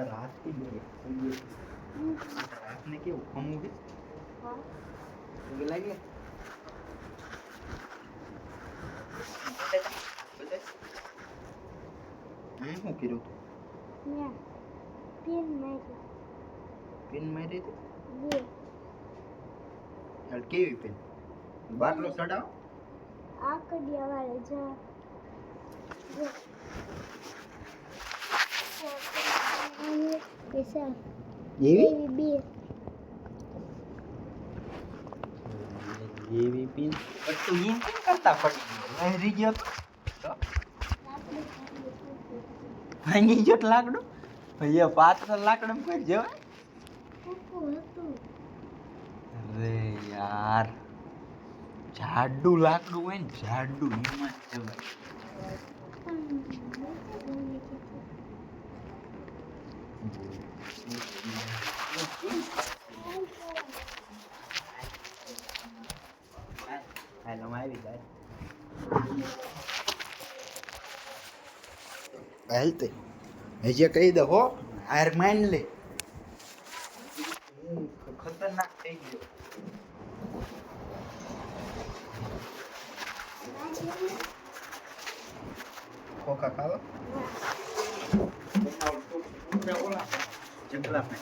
रात की रात ने केવું ખમું કે લાગે શું કર્યું તું પિન મારી હતી કેવી પિન બાટલો ચડાવ આકડિયા વાળે જા પૈસા એવી બે એવી પિન તું એમ કેમ કરતા પડી લહેરી ગયો તો ભાંગી ગયો લાકડું એ પાત્ર લાકડું કોઈ જવાય અરે યાર જાડું લાકડું હોય ને જાડું એમાં જવાય હાલો આવી જાય હાલતે હજે કહી દો હો હાર માન લે ખતરનાક થઈ ગયો કોકા ખાવા જંગલા પે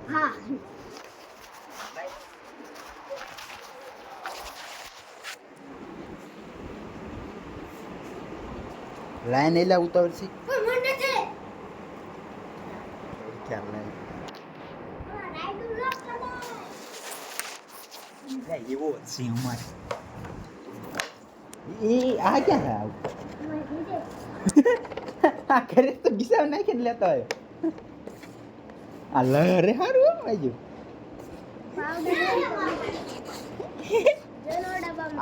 હા લાઈન એલા ઉતાવળથી મને છે ક્યાં લાઈન રાઈડ લોક કરો એવો છે અમારે એ આ ક્યાં આવ આ ઘરે તો ગીસાવ નાખીને લેતો હોય આ લહરે હારું બાજુ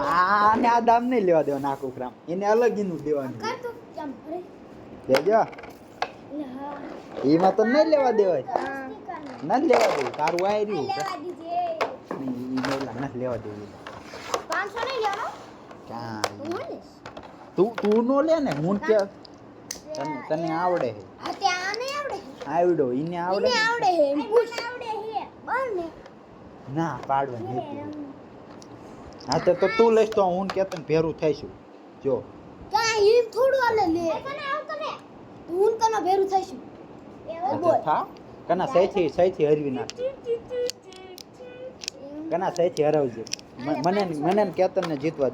આને આ દામ નહીં લેવા દેવાનું આખું ગ્રામ એને અલગ એનું દેવાનું દેજો એમાં તો નહીં લેવા દેવાય નથી લેવા દેવું તારું આવી રહ્યું નથી લેવા દેવું ક્યાં તું નો લે ને હું કે તને આવડે આવડો એને આવડે ના પાડવા હા તો તું લઈશ તો હું કે તને ભેરું થઈશું જો થા કના સહીથી હરવી નાખ કના સહીથી હરાવજે મને કેતન ને જીતવા